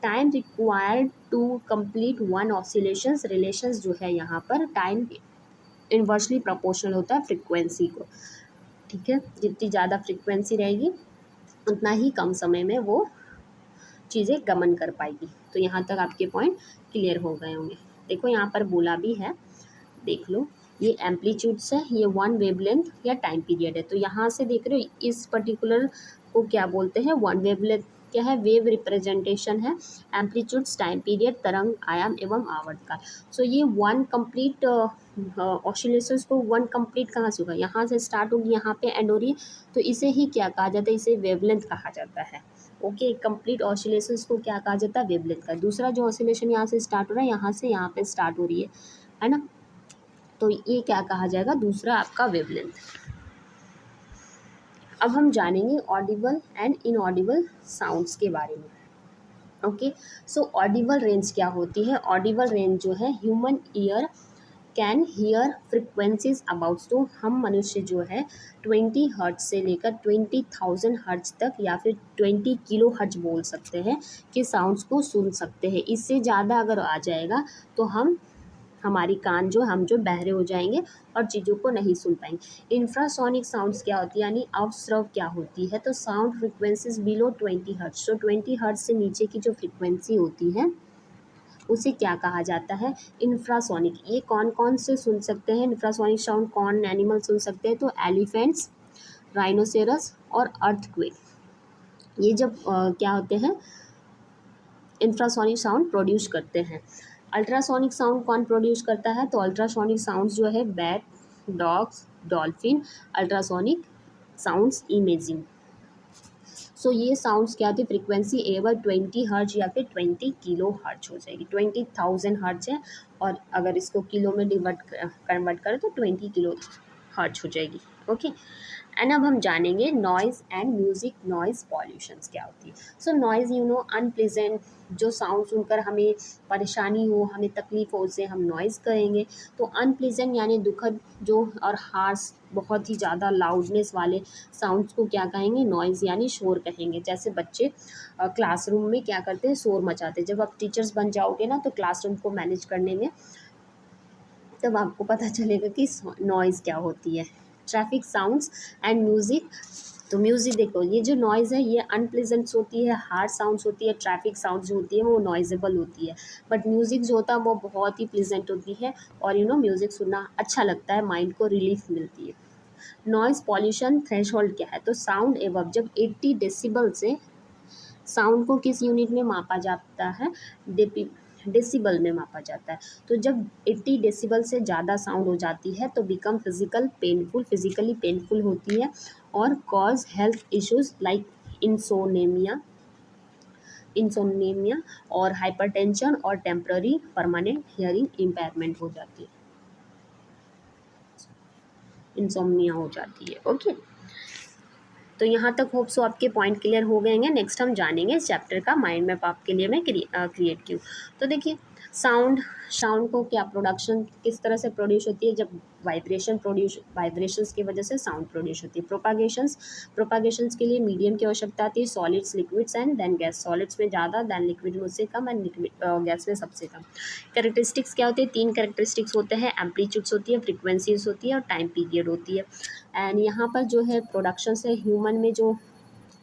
time required to complete one oscillations. Relations जो है यहाँ पर टाइम इन्वर्सली प्रोपोर्शनल होता है फ्रीक्वेंसी को, ठीक है। जितनी ज़्यादा फ्रीक्वेंसी रहेगी उतना ही कम समय में वो चीज़ें गमन कर पाएगी। तो यहाँ तक आपके पॉइंट क्लियर हो गए होंगे। देखो यहाँ पर बोला भी है, देख लो, ये एम्पलीट्यूड्स है, ये वन वेवलेंथ या टाइम पीरियड है। तो यहाँ से देख रहे हो इस पर्टिकुलर को क्या बोलते हैं, वन वेवलेंथ क्या है, वेव रिप्रेजेंटेशन है, एम्पलीट्यूड्स टाइम पीरियड आयाम एवं आवर्तकाल। सो ये वन कंप्लीट ऑसिलेशंस को वन कंप्लीट कहाँ से होगा, यहाँ से स्टार्ट होगी, यहाँ पे एंड हो रही है, तो इसे ही क्या कहा जाता है, इसे वेवलेंथ कहा जाता है। ओके, कंप्लीट ऑसिलेशंस को क्या कहा जाता है, वेवलेंथ का। दूसरा जो ऑसिलेशन यहाँ से स्टार्ट हो रहा है, यहाँ से यहाँ पे स्टार्ट हो रही है ना, तो ये क्या कहा जाएगा, दूसरा आपका वेवलेंथ। अब हम जानेंगे ऑडिबल एंड इनऑडिबल साउंड्स के बारे में। ओके। सो ऑडिबल रेंज क्या होती है? ऑडिबल रेंज जो है, human ear can hear frequencies about, तो हम मनुष्य जो है 20 हर्ट्ज से लेकर 20,000 हर्ट्ज तक या फिर 20 किलो हर्ट्ज बोल सकते हैं कि साउंड्स को सुन सकते हैं। इससे ज़्यादा अगर आ जाएगा तो हमारी कान जो हम जो बहरे हो जाएंगे और चीज़ों को नहीं सुन पाएंगे। इंफ्रासोनिक साउंड्स क्या होती है, यानी अवस्रव क्या होती है? तो साउंड फ्रिक्वेंसीज बिलो 20 हर्ट्ज, तो 20 हर्ट्ज से नीचे की जो फ्रिक्वेंसी होती है उसे क्या कहा जाता है? इंफ्रासोनिक। ये कौन कौन से सुन सकते हैं इंफ्रासोनिक साउंड? कौन एनिमल सुन सकते हैं? तो एलिफेंट्स, राइनोसेरस और अर्थक्वेक, ये जब क्या होते हैं, इंफ्रासोनिक साउंड प्रोड्यूस करते हैं। अल्ट्रासोनिक साउंड कौन प्रोड्यूस करता है? तो अल्ट्रासोनिक साउंड जो है bat, dogs, dolphin, ultrasonic sounds imaging. So ये साउंड्स क्या होती है? फ्रीक्वेंसी एवर 20 हर्ट्ज या फिर 20 किलो हर्ट्ज हो जाएगी। 20,000 हर्ट्ज है और अगर इसको किलो में कन्वर्ट करें तो 20 किलो हर्ट्ज हो जाएगी। ओके। एंड अब हम जानेंगे noise and music noise pollutions क्या होती है। सो नॉइज़ अनप्लेजेंट, जो साउंड सुनकर हमें परेशानी हो, हमें तकलीफ हो, उसे हम नॉइज़ कहेंगे। तो अनप्लेजेंट यानी दुखद जो, और हार्श बहुत ही ज़्यादा लाउडनेस वाले साउंड्स को क्या कहेंगे? नॉइज़ यानी शोर कहेंगे। जैसे बच्चे क्लासरूम में क्या करते हैं? शोर मचाते हैं। जब आप टीचर्स बन जाओगे ना तो क्लासरूम को मैनेज करने में तब आपको पता चलेगा कि नॉइज़ क्या होती है। Traffic sounds and music. तो म्यूज़िक देखो, ये जो नॉइज़ है ये अनप्लेजेंट्स होती है, हार्ड साउंड्स होती है, ट्रैफिक साउंड्स जो होती है वो नॉइजेबल होती है। बट म्यूज़िक जो होता है वो बहुत ही प्लेजेंट होती है और म्यूज़िक सुनना अच्छा लगता है, माइंड को रिलीफ मिलती है। नॉइज़ पॉल्यूशन थ्रेशोल्ड क्या है? तो साउंड एबव, जब 80 डेसिबल से, साउंड को किस यूनिट में मापा जाता है? डेसिबल में मापा जाता है। तो जब 80 डेसिबल से ज़्यादा साउंड हो जाती है तो बिकम फिजिकली पेनफुल होती है और कॉज हेल्थ इश्यूज लाइक इंसोनेमिया इंसोनेमिया और हाइपरटेंशन और टेम्पररी परमानेंट हियरिंग इम्पेयरमेंट हो जाती है, इंसोम्निया हो जाती है। ओके। तो यहाँ तक होप सो आपके पॉइंट क्लियर हो गए हैं। नेक्स्ट हम जानेंगे इस चैप्टर का माइंड मैप आपके लिए मैं क्रिएट की हूँ। तो देखिए, साउंड को क्या प्रोडक्शन किस तरह से प्रोड्यूस होती है? जब वाइब्रेशंस की वजह से साउंड प्रोड्यूस होती है। प्रोपागेशंस के लिए मीडियम की आवश्यकता आती है, solids, liquids and then gas. Solids में ज़्यादा, देन लिक्विड में उससे कम एंड गैस में सबसे कम। कैरेक्टरिस्टिक्स क्या होती है? 3 कैरेक्टरिस्टिक्स होते हैं, एम्पलीट्यूड्स होती है, फ्रिक्वेंसीज होती है और टाइम पीरियड होती है। एंड यहाँ पर जो है प्रोडक्शन से ह्यूमन में जो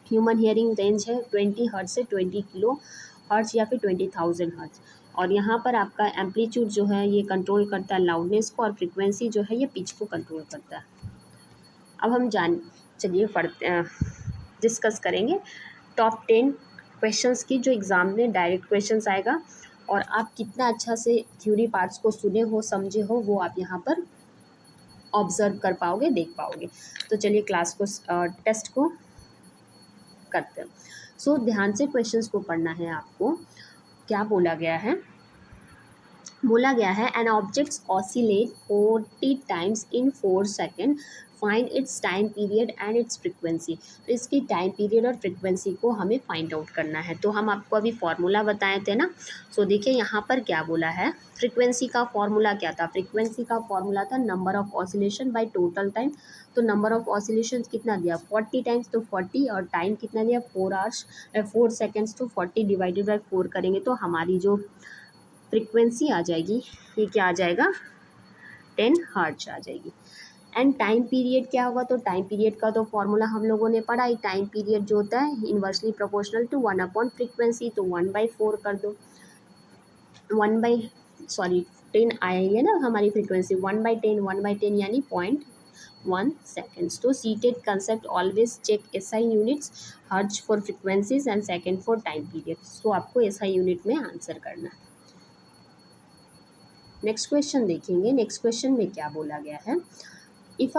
ह्यूमन हियरिंग रेंज है 20 हर्ट्ज से 20 किलो हर्ट्ज या फिर 20,000 हर्ट्ज। और यहाँ पर आपका एम्पलीट्यूड जो है ये कंट्रोल करता है लाउडनेस को और फ्रिक्वेंसी जो है ये पिच को कंट्रोल करता है। अब हम चलिए पढ़ते डिस्कस करेंगे टॉप 10 क्वेश्चंस की, जो एग्ज़ाम में डायरेक्ट क्वेश्चंस आएगा और आप कितना अच्छा से थ्योरी पार्ट्स को सुने हो, समझे हो, वो आप यहाँ पर ऑब्जर्व कर पाओगे, देख पाओगे। तो चलिए क्लास को टेस्ट को करते हैं। सो ध्यान से क्वेश्चंस को पढ़ना है आपको। क्या बोला गया है an objects oscillate 40 times in 4 second, find its time period and its frequency. तो इसकी टाइम पीरियड और फ्रिक्वेंसी को हमें फाइंड आउट करना है। तो हम आपको अभी फॉर्मूला बताए थे ना। सो देखिए यहाँ पर क्या बोला है, फ्रिक्वेंसी का फॉर्मूला क्या था? फ्रिक्वेंसी का फॉर्मूला था number of oscillation by total time. तो नंबर ऑफ ऑसिलेशन कितना दिया? 40 टाइम्स, तो 40, और टाइम कितना दिया? 4 सेकेंड्स, तो 40 डिवाइडेड बाई 4 करेंगे तो हमारी जो फ्रिक्वेंसी आ जाएगी, ये क्या आ जाएगा? 10 हर्ट्ज आ जाएगी। एंड टाइम पीरियड क्या होगा? तो टाइम पीरियड का तो फॉर्मूला हम लोगों ने पढ़ा ही। टाइम पीरियड जो होता है इन्वर्सली प्रोपोर्शनल टू 1/फ्रीक्वेंसी, तो 1/4 कर दो। 10 आई है ना हमारी फ्रीक्वेंसी, 1/10 यानी 0.1 सेकेंड्स। तो seated concept always check SI units, hertz for frequencies and second for time period. तो आपको एसआई यूनिट में आंसर करना है। नेक्स्ट क्वेश्चन देखेंगे। नेक्स्ट क्वेश्चन में क्या बोला गया है, if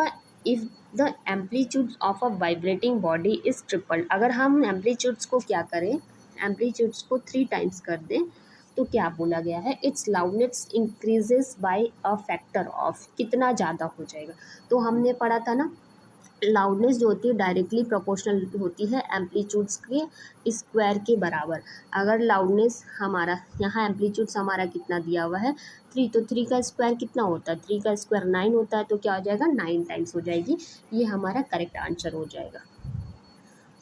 the amplitude of a vibrating body is tripled. अगर हम एम्पलीट्यूड्स को क्या करें, एम्पलीट्यूड्स को 3 टाइम्स कर दें तो क्या बोला गया है, it's loudness increases by a factor of, कितना ज़्यादा हो जाएगा। तो हमने पढ़ा था ना लाउडनेस जो होती है डायरेक्टली प्रोपोर्शनल होती है एम्पलीट्यूड्स के स्क्वायर के बराबर। अगर लाउडनेस हमारा यहाँ एम्पलीट्यूड्स हमारा कितना दिया हुआ है 3, तो 3 का स्क्वायर कितना होता है, 3 का स्क्वायर 9 होता है, तो क्या हो जाएगा 9 टाइम्स हो जाएगी। ये हमारा करेक्ट आंसर हो जाएगा।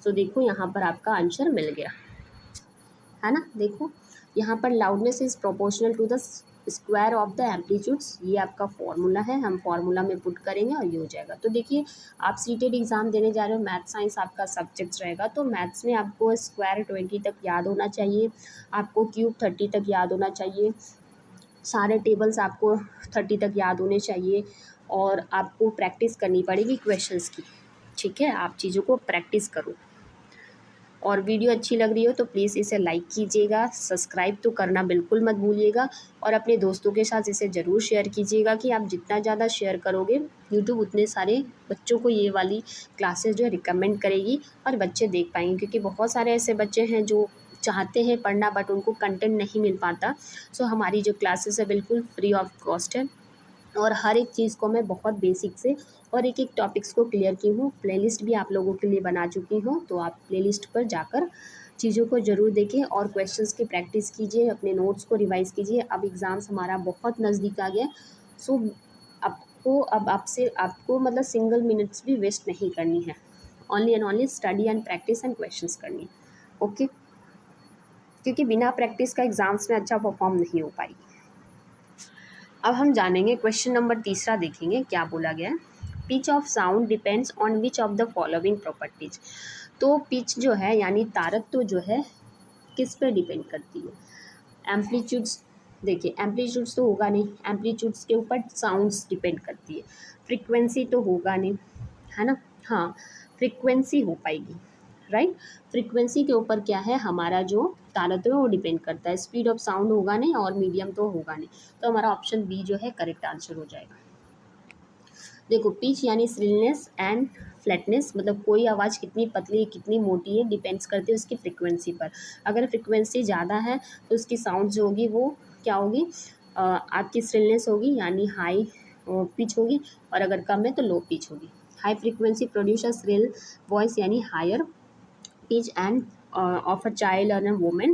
तो देखो यहाँ पर आपका आंसर मिल गया है ना। देखो यहाँ पर loudness is proportional to the square of the amplitudes, ये आपका फॉर्मूला है, हम फॉर्मूला में पुट करेंगे और ये हो जाएगा। तो देखिए आप सीटेड एग्जाम देने जा रहे हो, मैथ साइंस आपका सब्जेक्ट रहेगा, तो मैथ्स में आपको स्क्वायर 20 तक याद होना चाहिए, आपको क्यूब 30 तक याद होना चाहिए, सारे टेबल्स आपको 30 तक याद होने चाहिए, और आपको प्रैक्टिस करनी पड़ेगी क्वेश्चंस की। ठीक है, आप चीज़ों को प्रैक्टिस करो। और वीडियो अच्छी लग रही हो तो प्लीज़ इसे लाइक कीजिएगा, सब्सक्राइब तो करना बिल्कुल मत भूलिएगा, और अपने दोस्तों के साथ इसे ज़रूर शेयर कीजिएगा कि आप जितना ज़्यादा शेयर करोगे यूट्यूब उतने सारे बच्चों को ये वाली क्लासेस जो है रिकमेंड करेगी और बच्चे देख पाएंगे। क्योंकि बहुत सारे ऐसे बच्चे हैं जो चाहते हैं पढ़ना बट उनको कंटेंट नहीं मिल पाता। सो हमारी जो क्लासेस है बिल्कुल फ्री ऑफ कॉस्ट है, और हर एक चीज़ को मैं बहुत बेसिक से और एक एक टॉपिक्स को क्लियर की हूँ। प्लेलिस्ट भी आप लोगों के लिए बना चुकी हूँ, तो आप प्लेलिस्ट पर जाकर चीज़ों को ज़रूर देखें और क्वेश्चंस की प्रैक्टिस कीजिए, अपने नोट्स को रिवाइज़ कीजिए। अब एग्ज़ाम्स हमारा बहुत नज़दीक आ गया। सो आपको अब आपसे आपको मतलब सिंगल मिनट्स भी वेस्ट नहीं करनी है, only and only study and practice and questions करनी है। ओके, क्योंकि बिना प्रैक्टिस का एग्ज़ाम्स में अच्छा परफॉर्म नहीं हो पाएगी। अब हम जानेंगे क्वेश्चन नंबर 3 देखेंगे क्या बोला गया है। Pitch of sound depends on which of the following properties. तो पिच जो है यानी तारत्व जो है किस पे डिपेंड करती है। एम्पलीट्यूड्स, देखिए एम्पलीट्यूड्स तो होगा नहीं, एम्पलीट्यूड्स के ऊपर साउंड्स डिपेंड करती है। फ्रीक्वेंसी तो होगा नहीं, है ना। हाँ, फ्रीक्वेंसी हो पाएगी, राइट। फ्रीक्वेंसी के ऊपर क्या है हमारा जो तारत्व है वो डिपेंड करता है। स्पीड ऑफ साउंड होगा नहीं और मीडियम तो होगा नहीं, तो हमारा ऑप्शन बी जो है करेक्ट आंसर हो जाएगा। देखो पिच यानी श्रिलनेस एंड फ्लैटनेस, मतलब कोई आवाज़ कितनी पतली है कितनी मोटी है डिपेंड्स करती है उसकी फ्रिक्वेंसी पर। अगर फ्रिक्वेंसी ज़्यादा है तो उसकी साउंड जो होगी वो क्या होगी, आपकी श्रिलनेस होगी यानी हाई पिच होगी, और अगर कम है तो लो पिच होगी। High frequency produce a shrill voice यानी higher pitch and of a child or a woman,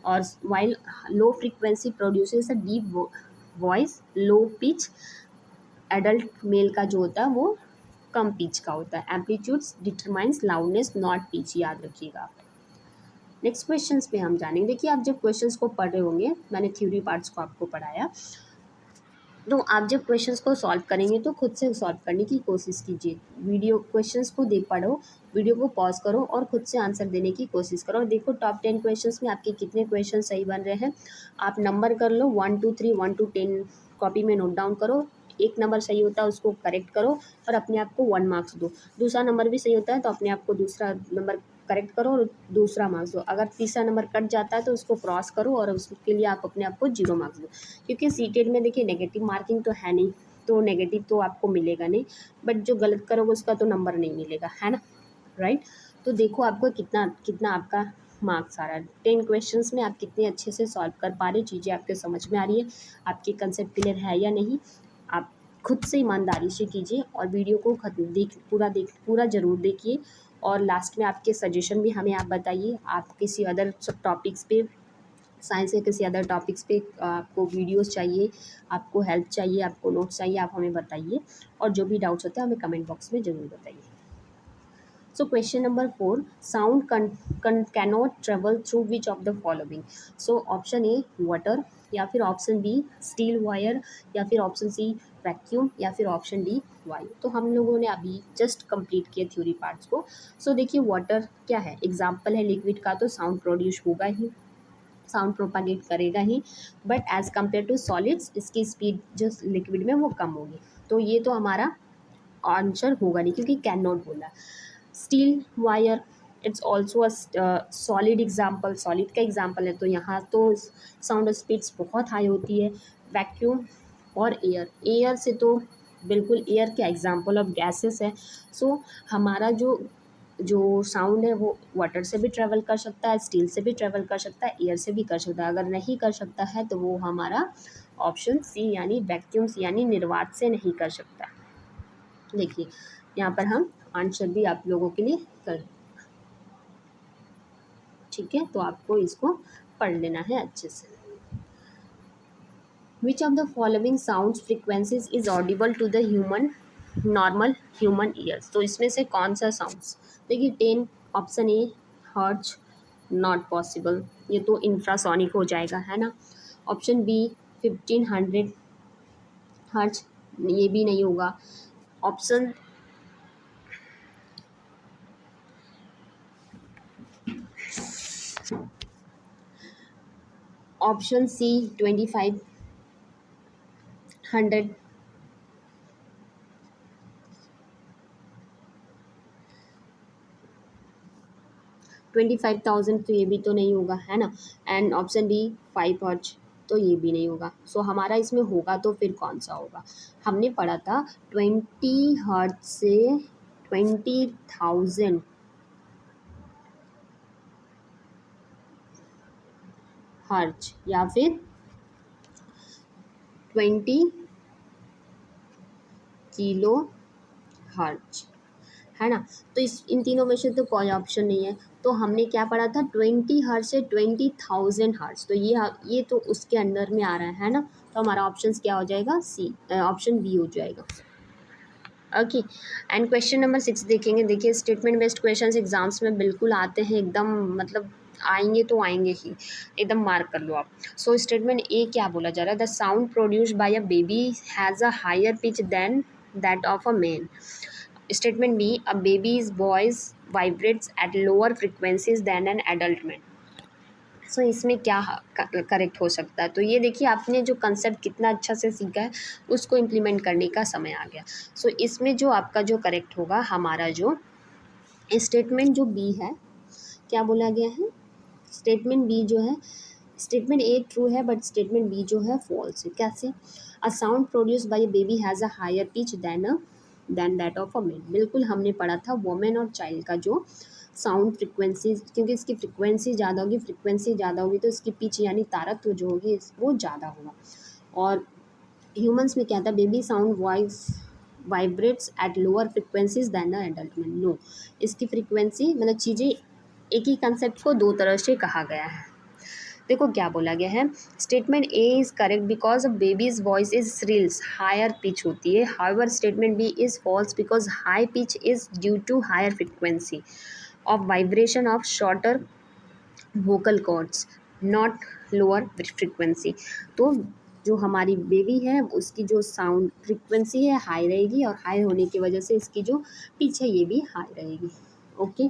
or while low frequency produces a deep voice, low pitch adult male का जो होता है वो कम पिच का होता है। Amplitudes determines loudness not pitch, याद रखिएगा आप। नेक्स्ट क्वेश्चंस पे हम जानेंगे। देखिए आप जब क्वेश्चंस को पढ़ रहे होंगे, मैंने थ्योरी पार्ट्स को आपको पढ़ाया, तो आप जब क्वेश्चंस को सॉल्व करेंगे तो खुद से सॉल्व करने की कोशिश कीजिए। वीडियो क्वेश्चंस को देख पढ़ो, वीडियो को पॉज करो और खुद से आंसर देने की कोशिश करो। और देखो टॉप 10 क्वेश्चंस में आपके कितने क्वेश्चन सही बन रहे हैं। आप नंबर कर लो 1 2 3 1 to 10, कॉपी में नोट डाउन करो। एक नंबर सही होता है उसको करेक्ट करो और अपने आप को 1 मार्क्स दो। दूसरा नंबर भी सही होता है तो अपने आप को दूसरा नंबर करेक्ट करो और दूसरा मार्क्स दो। अगर तीसरा नंबर कट जाता है तो उसको क्रॉस करो और उसके लिए आप अपने आप को 0 मार्क्स दो। क्योंकि सीटेड में देखिए नेगेटिव मार्किंग तो है नहीं, तो नेगेटिव तो आपको मिलेगा नहीं, बट जो गलत करोगे उसका तो नंबर नहीं मिलेगा, है ना, राइट। तो देखो आपको कितना कितना आपका मार्क्स आ रहा है। 10 क्वेश्चंस में आप कितने अच्छे से सॉल्व कर पा रहे, चीज़ें आपके समझ में आ रही है, आपके कंसेप्ट क्लियर है या नहीं। आप खुद से ईमानदारी से कीजिए और वीडियो को पूरा ज़रूर देखिए, और लास्ट में आपके सजेशन भी हमें आप बताइए। आप किसी अदर सब टॉपिक्स पे, साइंस के किसी अदर टॉपिक्स पे आपको वीडियोस चाहिए, आपको हेल्प चाहिए, आपको नोट्स चाहिए, आप हमें बताइए। और जो भी डाउट्स होते हैं हमें कमेंट बॉक्स में ज़रूर बताइए। So question number 4, sound cannot travel through which of the following. So option A water, या फिर ऑप्शन बी स्टील वायर, या फिर ऑप्शन सी वैक्यूम, या फिर ऑप्शन डी वायु। तो हम लोगों ने अभी जस्ट कंप्लीट किए थ्योरी पार्ट्स को। सो देखिए वाटर क्या है, एग्जाम्पल है लिक्विड का, तो साउंड प्रोड्यूस होगा ही, साउंड प्रोपागेट करेगा ही, but as compare to solids इसकी स्पीड जो लिक्विड में वो कम होगी। तो ये तो हमारा आंसर होगा नहीं क्योंकि कैन नॉट बोला। Steel wire it's also a solid example, solid का एग्जाम्पल है, तो यहाँ तो साउंड स्पीड्स बहुत हाई होती है। वैक्यूम और एयर, एयर से तो बिल्कुल, एयर का एग्जाम्पल ऑफ गैसेस है। सो हमारा जो साउंड है वो वाटर से भी ट्रैवल कर सकता है, स्टील से भी ट्रैवल कर सकता है, एयर से भी कर सकता है। अगर नहीं कर सकता है तो वो हमारा ऑप्शन सी यानी वैक्यूम्स यानी निर्वात से नहीं कर सकता। देखिए यहाँ पर हम आंसर भी आप लोगों के लिए कर, ठीक है। तो आपको इसको पढ़ लेना है अच्छे से। Which of the following sound frequencies is audible to the human normal human ears. तो इसमें से कौन सा साउंड्स, देखिए 10, option A hertz, not possible, ये तो इंफ्रासोनिक हो जाएगा, है ना। ऑप्शन बी 1500 हर्ट्ज, ये भी नहीं होगा। ऑप्शन ऑप्शन सी 2500, 25,000, तो ये भी तो नहीं होगा, है ना। एंड ऑप्शन डी 5 हर्ट्ज, तो ये भी नहीं होगा। सो हमारा इसमें होगा तो फिर कौन सा होगा। हमने पढ़ा था 20 हर्ट्ज से 20,000 हर्ट्ज या फिर 20 किलो हर्ट्ज, है ना। तो इस इन तीनों में से तो कोई ऑप्शन नहीं है। तो हमने क्या पढ़ा था 20 हर्ट्ज से 20,000 हर्ट्ज, तो ये तो उसके अंडर में आ रहा है ना। तो हमारा ऑप्शन क्या हो जाएगा, सी, ऑप्शन बी हो जाएगा। ओके, एंड क्वेश्चन नंबर 6 देखेंगे। देखिए स्टेटमेंट बेस्ड क्वेश्चंस एग्जाम्स में बिल्कुल आते हैं, एकदम मतलब आएंगे तो आएंगे ही, एकदम मार्क कर लो आप। सो स्टेटमेंट ए क्या बोला जा रहा है, the sound produced by a baby has a higher pitch than that of a man. Statement B, a baby's voice vibrates at lower frequencies than an adult man. So इसमें क्या correct हो सकता है। तो ये देखिए आपने जो कंसेप्ट कितना अच्छा से सीखा है उसको इम्प्लीमेंट करने का समय आ गया। सो इसमें जो आपका जो करेक्ट होगा, हमारा जो स्टेटमेंट जो बी है, क्या बोला गया है, स्टेटमेंट बी जो है, स्टेटमेंट ए ट्रू है बट स्टेटमेंट बी जो है फॉल्स है। कैसे, a sound produce by a baby has a higher pitch than that of a man. बिल्कुल हमने पढ़ा था वोमेन और चाइल्ड का जो साउंड फ्रिक्वेंसी, क्योंकि इसकी फ्रिक्वेंसी ज़्यादा होगी, फ्रिक्वेंसी ज़्यादा होगी तो इसकी पिच यानी तारत्व जो होगी वो ज़्यादा होगा। और ह्यूमंस में क्या था, baby sound voice vibrates at lower frequencies than the adult man. No, इसकी फ्रिक्वेंसी मतलब चीज़ें, एक ही कंसेप्ट को दो तरह से कहा गया है। देखो क्या बोला गया है, statement A is correct because baby's voice is shrills, higher pitch होती है। However statement B is false because high pitch is due to higher frequency of vibration of shorter vocal cords, not lower frequency. तो जो हमारी baby है उसकी जो sound frequency है high रहेगी, और हाई होने की वजह से इसकी जो पिच है ये भी हाई रहेगी। ओके,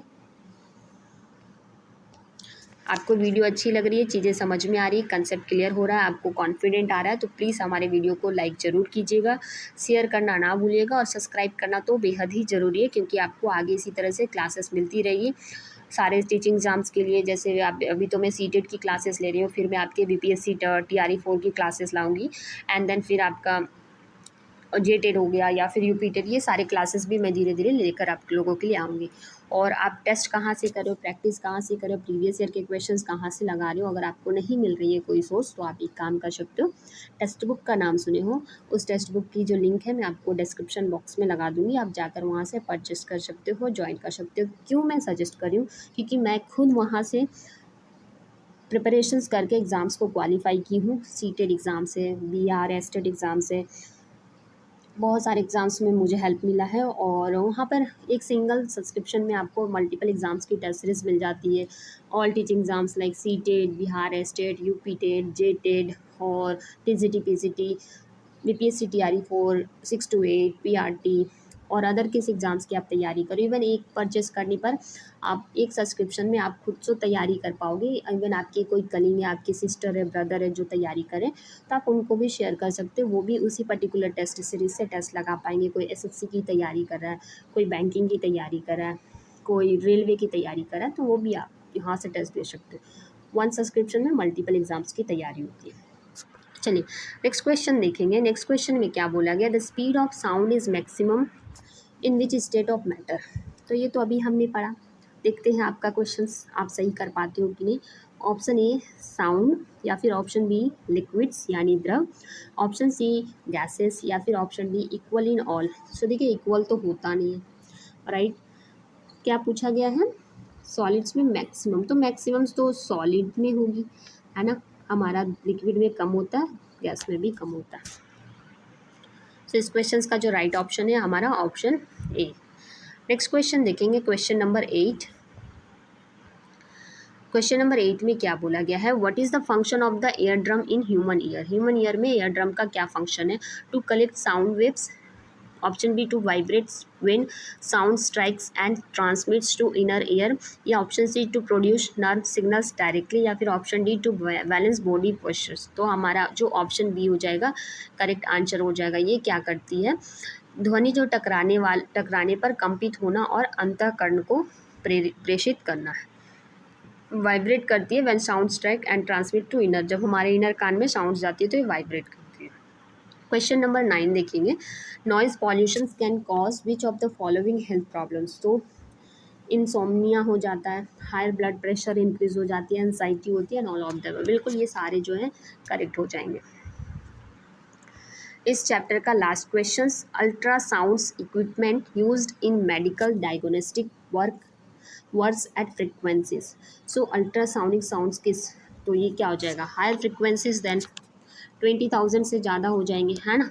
आपको वीडियो अच्छी लग रही है, चीज़ें समझ में आ रही है, कंसेप्ट क्लियर हो रहा है, आपको कॉन्फिडेंट आ रहा है, तो प्लीज़ हमारे वीडियो को लाइक ज़रूर कीजिएगा, शेयर करना ना भूलिएगा, और सब्सक्राइब करना तो बेहद ही ज़रूरी है, क्योंकि आपको आगे इसी तरह से क्लासेस मिलती रहेगी सारे टीचिंग एग्जाम्स के लिए। जैसे आप अभी तो मैं सीटेट की क्लासेस ले रही हूँ, फिर मैं आपके बीपीएससी TRE 4 की क्लासेस लाऊंगी, एंड देन फिर आपका जेटेड हो गया या फिर यूपीटेड, ये सारे क्लासेस भी मैं धीरे धीरे लेकर आप लोगों के लिए आऊँगी। और आप टेस्ट कहाँ से कर रहे हो, प्रैक्टिस कहाँ से कर रहे हो, प्रीवियस ईयर के क्वेश्चंस कहाँ से लगा रहे हो। अगर आपको नहीं मिल रही है कोई सोर्स तो आप एक काम कर सकते हो, टेक्स्ट बुक का नाम सुने हो, उस टेक्स्ट बुक की जो लिंक है मैं आपको डिस्क्रिप्शन बॉक्स में लगा दूँगी, आप जाकर वहाँ से परचेस कर सकते हो, ज्वाइन कर सकते हो। क्यों मैं सजेस्ट कर रही हूँ, क्योंकि मैं खुद वहाँ से प्रिपरेशंस करके एग्ज़ाम्स को क्वालिफाई की हूँ, सीटेड एग्ज़ाम से, BR एस्टेड एग्ज़ाम से, बहुत सारे एग्ज़ाम्स में मुझे हेल्प मिला है। और वहाँ पर एक सिंगल सब्सक्रिप्शन में आपको मल्टीपल एग्ज़ाम्स की टेस्ट सीरीज मिल जाती है, all teaching exams like CTET, Bihar STET, UPTET, JTET और TGT, PGT, BPSC TRE 4, 6 to 8, PRT और अदर किस एग्ज़ाम्स की आप तैयारी करो। इवन एक परचेस करने पर आप एक सब्सक्रिप्शन में आप खुद से तैयारी कर पाओगे। इवन आपकी कोई कलीग या आपकी सिस्टर है, ब्रदर है जो तैयारी करें, तो आप उनको भी शेयर कर सकते हो, वो भी उसी पर्टिकुलर टेस्ट सीरीज से टेस्ट लगा पाएंगे। कोई एसएससी की तैयारी कर रहा है, कोई बैंकिंग की तैयारी कर रहा है, कोई रेलवे की तैयारी कर रहा है, तो वो भी आप यहाँ से टेस्ट दे सकते हो। वन सब्सक्रिप्शन में मल्टीपल एग्ज़ाम्स की तैयारी होती है। चलिए नेक्स्ट क्वेश्चन देखेंगे। नेक्स्ट क्वेश्चन में क्या बोला गया, the speed of sound is maximum in which state of matter. तो ये तो अभी हमने पढ़ा, देखते हैं आपका क्वेश्चंस आप सही कर पाते हो कि नहीं। ऑप्शन ए साउंड, या फिर ऑप्शन बी लिक्विड्स यानी द्रव, ऑप्शन सी गैसेस, या फिर option D equal in all. So देखिए इक्वल तो होता नहीं है, राइट। क्या पूछा गया है? सॉलिड्स में मैक्सिमम, तो मैक्सिमम तो सॉलिड में होगी, है ना। हमारा लिक्विड में कम होता है, गैस में भी कम होता है। सो इस क्वेश्चन का जो राइट ऑप्शन है हमारा ऑप्शन ए। नेक्स्ट क्वेश्चन देखेंगे, क्वेश्चन नंबर 8। क्वेश्चन नंबर 8 में क्या बोला गया है? What is the function of the air drum in human ear? Human ear में एयर ड्रम का क्या फंक्शन है? To collect sound waves, option B to vibrates when sound strikes and transmits to inner ear, या option C to produce nerve signals directly, या फिर option D to balance body postures. तो हमारा जो option B हो जाएगा correct answer हो जाएगा। ये क्या करती है? ध्वनि जो टकराने पर कंपित होना और अंतःकरण को प्रेषित करना है। वाइब्रेट करती है when sound strike and transmit to inner, जब हमारे इनर कान में साउंड जाती है तो ये वाइब्रेट करती है। क्वेश्चन नंबर 9 देखेंगे, noise pollution can cause which of the following health problems? तो इंसोम्निया हो जाता है, हायर ब्लड प्रेशर इंक्रीज हो जाती है, एंजाइटी होती है, ऑल ऑफ देम। बिल्कुल ये सारे जो है करेक्ट हो जाएंगे। इस चैप्टर का last question, ultrasounds equipment used in medical diagnostic works at frequencies. So ultrasonic sounds किस, तो ये क्या हो जाएगा? हायर फ्रिक्वेंसीज देन 20,000 से ज़्यादा हो जाएंगे, है ना,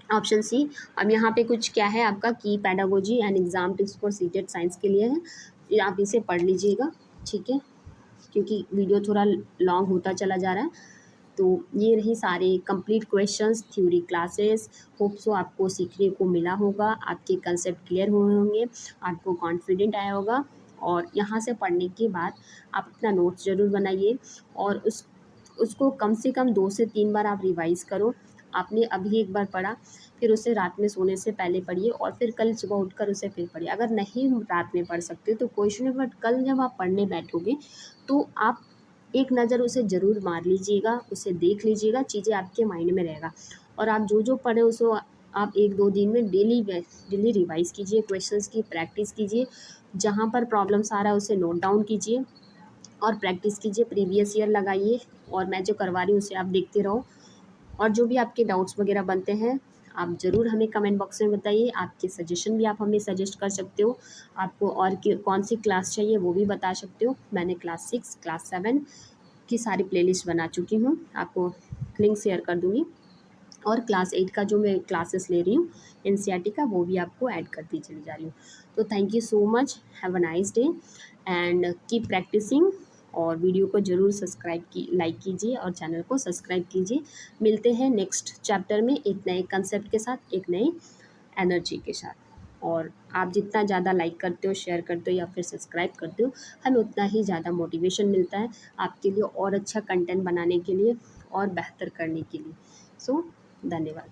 ऑप्शन सी। अब यहाँ पे कुछ क्या है आपका की pedagogy and exam tips for seated science के लिए है, ये आप इसे पढ़ लीजिएगा, ठीक है, क्योंकि वीडियो थोड़ा लॉन्ग होता चला जा रहा है। तो ये रही सारे complete questions, theory classes. Hope so आपको सीखने को मिला होगा, आपके कंसेप्ट क्लियर हुए होंगे, आपको कॉन्फिडेंट आया होगा। और यहाँ से पढ़ने के बाद आप अपना नोट्स ज़रूर बनाइए और उसको कम से कम 2 से 3 बार आप रिवाइज़ करो। आपने अभी एक बार पढ़ा, फिर उसे रात में सोने से पहले पढ़िए और फिर कल सुबह उठकर उसे फिर पढ़िए। अगर नहीं रात में पढ़ सकते तो कोई इशू नहीं, बट कल जब आप पढ़ने बैठोगे तो आप एक नज़र उसे ज़रूर मार लीजिएगा, उसे देख लीजिएगा, चीज़ें आपके माइंड में रहेगा। और आप जो जो पढ़े उसको आप 1-2 दिन में डेली रिवाइज़ कीजिए, क्वेश्चंस की प्रैक्टिस कीजिए, जहाँ पर प्रॉब्लम्स आ रहा है उसे नोट डाउन कीजिए और प्रैक्टिस कीजिए, प्रीवियस ईयर लगाइए और मैं जो करवा रही हूँ उसे आप देखते रहो। और जो भी आपके डाउट्स वगैरह बनते हैं आप ज़रूर हमें कमेंट बॉक्स में बताइए। आपके सजेशन भी आप हमें सजेस्ट कर सकते हो, आपको और कौन सी क्लास चाहिए वो भी बता सकते हो। मैंने क्लास 6, क्लास 7 की सारी प्लेलिस्ट बना चुकी हूँ, आपको लिंक शेयर कर दूँगी। और क्लास 8 का जो मैं क्लासेस ले रही हूँ एनसीईआरटी का, वो भी आपको ऐड करती चली जा रही हूँ। तो thank you so much, have a nice day and keep practising. और वीडियो को ज़रूर लाइक कीजिए और चैनल को सब्सक्राइब कीजिए। मिलते हैं नेक्स्ट चैप्टर में एक नए कंसेप्ट के साथ, एक नई एनर्जी के साथ। और आप जितना ज़्यादा लाइक करते हो, शेयर करते हो या फिर सब्सक्राइब करते हो, हमें उतना ही ज़्यादा मोटिवेशन मिलता है आपके लिए और अच्छा कंटेंट बनाने के लिए और बेहतर करने के लिए। सो धन्यवाद।